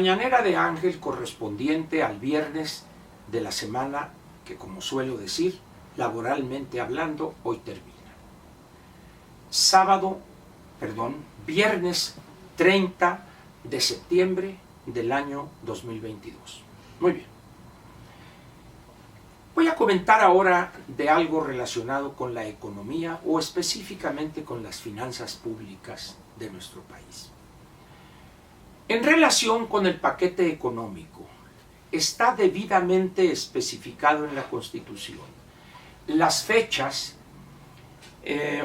mañanera de Ángel correspondiente al viernes de la semana que, como suelo decir, laboralmente hablando, hoy termina. Viernes 30 de septiembre del año 2022. Muy bien. Voy a comentar ahora de algo relacionado con la economía o específicamente con las finanzas públicas de nuestro país. En relación con el paquete económico, está debidamente especificado en la Constitución las fechas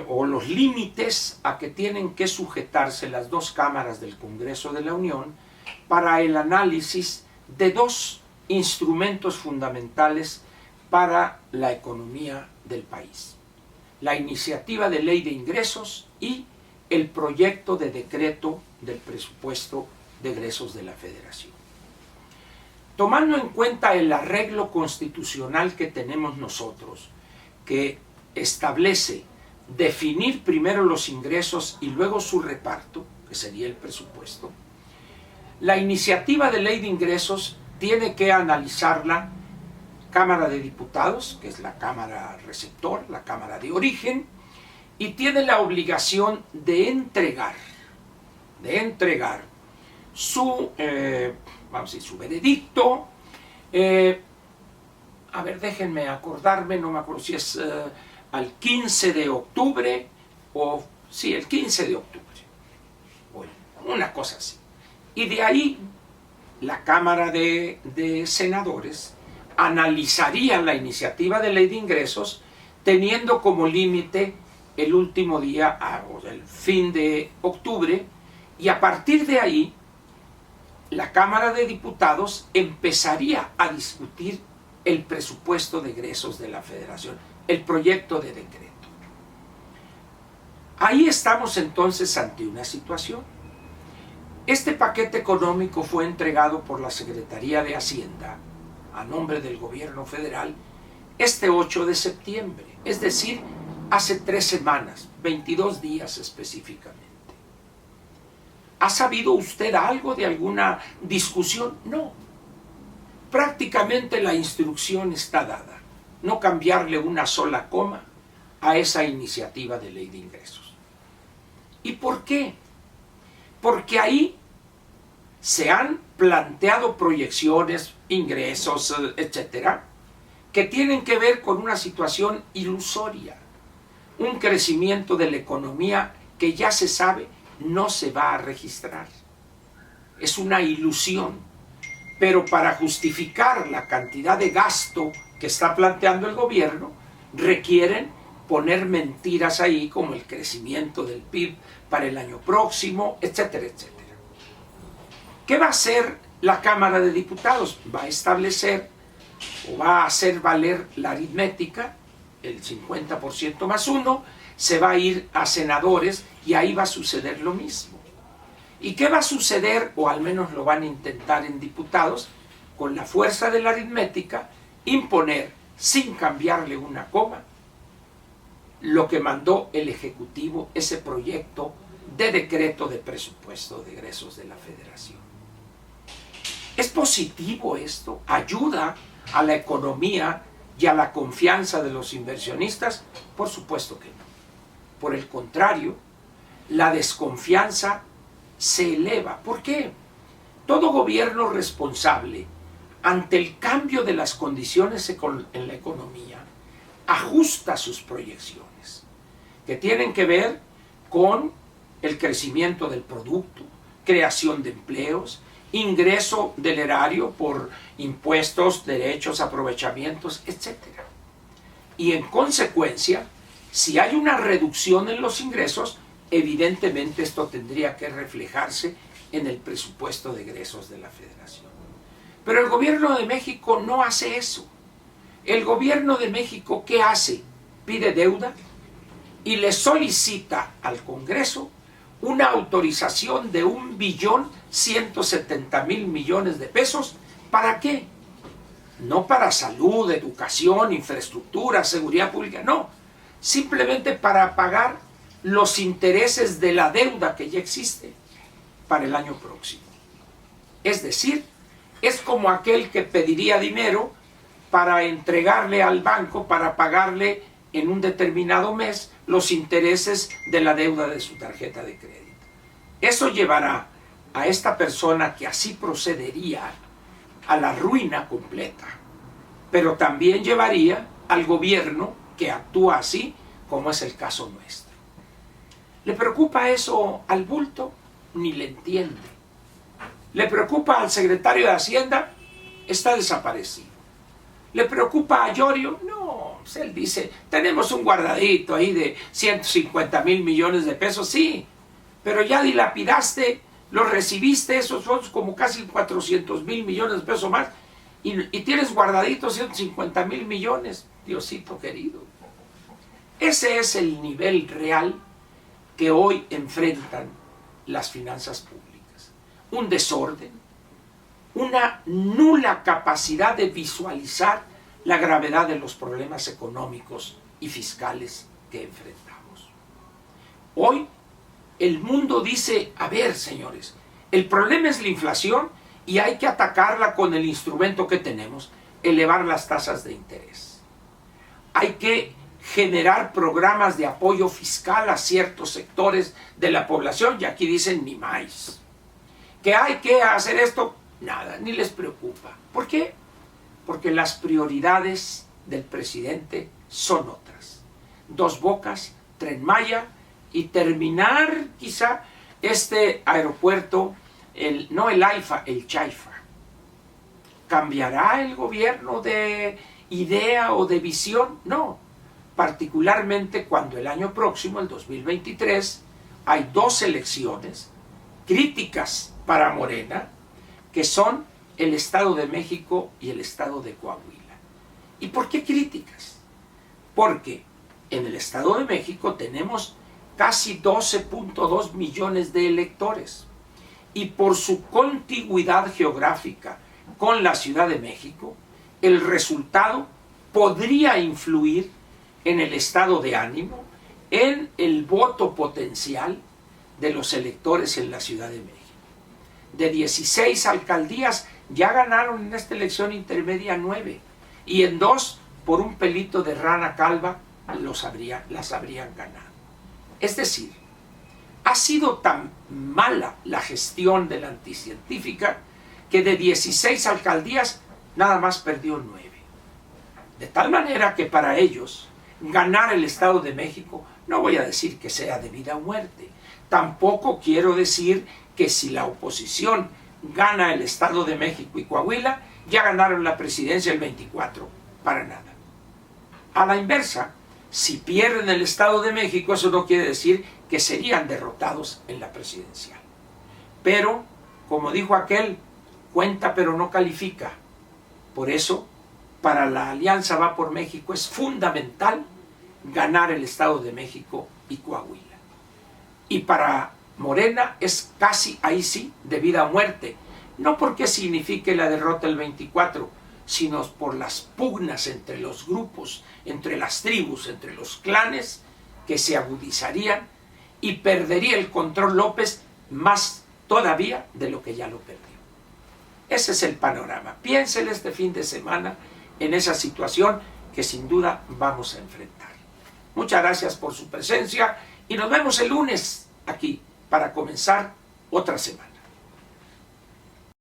o los límites a que tienen que sujetarse las dos cámaras del Congreso de la Unión para el análisis de dos instrumentos fundamentales para la economía del país: la iniciativa de ley de ingresos y el proyecto de decreto del presupuesto de egresos de la Federación. Tomando en cuenta el arreglo constitucional que tenemos nosotros, que establece definir primero los ingresos y luego su reparto, que sería el presupuesto, la iniciativa de ley de ingresos tiene que analizarla Cámara de Diputados, que es la Cámara receptor, la Cámara de origen, y tiene la obligación de entregar su, su veredicto. Déjenme acordarme, no me acuerdo si es al 15 de octubre o sí, el 15 de octubre, bueno, una cosa así. Y de ahí la Cámara de Senadores analizaría la iniciativa de ley de ingresos teniendo como límite el último día, el fin de octubre, y a partir de ahí la Cámara de Diputados empezaría a discutir el presupuesto de egresos de la Federación, el proyecto de decreto. Ahí estamos entonces ante una situación. Este paquete económico fue entregado por la Secretaría de Hacienda a nombre del gobierno federal este 8 de septiembre, es decir, hace 3 semanas, 22 días específicamente. ¿Ha sabido usted algo de alguna discusión? No. Prácticamente la instrucción está dada: no cambiarle una sola coma a esa iniciativa de ley de ingresos. ¿Y por qué? Porque ahí se han planteado proyecciones, ingresos, etcétera, que tienen que ver con una situación ilusoria, un crecimiento de la economía que ya se sabe no se va a registrar. Es una ilusión, pero para justificar la cantidad de gasto que está planteando el gobierno, requieren poner mentiras ahí como el crecimiento del PIB para el año próximo, etcétera, etcétera. ¿Qué va a hacer la Cámara de Diputados? Va a establecer o va a hacer valer la aritmética, el 50% más 1, se va a ir a senadores y ahí va a suceder lo mismo. ¿Y qué va a suceder, o al menos lo van a intentar en diputados, con la fuerza de la aritmética, imponer, sin cambiarle una coma, lo que mandó el Ejecutivo, ese proyecto de decreto de presupuesto de egresos de la Federación? ¿Es positivo esto? ¿Ayuda a la economía y a la confianza de los inversionistas? Por supuesto que no. Por el contrario, la desconfianza se eleva. ¿Por qué? Todo gobierno responsable, ante el cambio de las condiciones en la economía, ajusta sus proyecciones, que tienen que ver con el crecimiento del producto, creación de empleos, ingreso del erario por impuestos, derechos, aprovechamientos, etc. Y en consecuencia, si hay una reducción en los ingresos, evidentemente esto tendría que reflejarse en el presupuesto de egresos de la Federación. Pero el gobierno de México no hace eso. El gobierno de México, ¿qué hace? Pide deuda y le solicita al Congreso una autorización de 1.170.000.000.000 de pesos. ¿Para qué? No para salud, educación, infraestructura, seguridad pública, no. Simplemente para pagar los intereses de la deuda que ya existe para el año próximo. Es decir, es como aquel que pediría dinero para entregarle al banco para pagarle en un determinado mes los intereses de la deuda de su tarjeta de crédito. Eso llevará a esta persona que así procedería a la ruina completa, pero también llevaría al gobierno que actúa así, como es el caso nuestro. ¿Le preocupa eso al bulto? Ni le entiende. ¿Le preocupa al secretario de Hacienda? Está desaparecido. ¿Le preocupa a Llorio? No, pues él dice, tenemos un guardadito ahí de 150,000 millones de pesos, sí, pero ya dilapidaste, los recibiste, esos fondos como casi 400,000 millones de pesos más, y tienes guardaditos 150,000 millones, Diosito querido. Ese es el nivel real que hoy enfrentan las finanzas públicas. Un desorden, una nula capacidad de visualizar la gravedad de los problemas económicos y fiscales que enfrentamos. Hoy el mundo dice, a ver, señores, el problema es la inflación y hay que atacarla con el instrumento que tenemos, elevar las tasas de interés. Hay que generar programas de apoyo fiscal a ciertos sectores de la población, y aquí dicen ni más. ¿Que hay que hacer esto? Nada, ni les preocupa. ¿Por qué? Porque las prioridades del presidente son otras. Dos Bocas, Tren Maya y terminar quizá este aeropuerto, no el AIFA, el Chaifa. ¿Cambiará el gobierno de idea o de visión? No. Particularmente cuando el año próximo, el 2023, hay dos elecciones críticas para Morena, que son el Estado de México y el Estado de Coahuila. ¿Y por qué críticas? Porque en el Estado de México tenemos casi 12.2 millones de electores, y por su contigüidad geográfica con la Ciudad de México, el resultado podría influir en el estado de ánimo, en el voto potencial de los electores en la Ciudad de México. De 16 alcaldías ya ganaron en esta elección intermedia 9, y en 2, por un pelito de rana calva, las habrían ganado. Es decir, ha sido tan mala la gestión de la anticientífica que de 16 alcaldías nada más perdió 9. De tal manera que para ellos ganar el Estado de México, no voy a decir que sea de vida o muerte, tampoco quiero decir que si la oposición gana el Estado de México y Coahuila, ya ganaron la presidencia el 24, para nada. A la inversa, si pierden el Estado de México, eso no quiere decir que serían derrotados en la presidencial. Pero, como dijo aquel, cuenta pero no califica. Por eso, para la Alianza Va por México es fundamental ganar el Estado de México y Coahuila. Y para Morena es casi, ahí sí, de vida o muerte. No porque signifique la derrota el 24, sino por las pugnas entre los grupos, entre las tribus, entre los clanes, que se agudizarían y perdería el control López más todavía de lo que ya lo perdió. Ese es el panorama. Piénsele este fin de semana en esa situación que sin duda vamos a enfrentar. Muchas gracias por su presencia y nos vemos el lunes aquí para comenzar otra semana.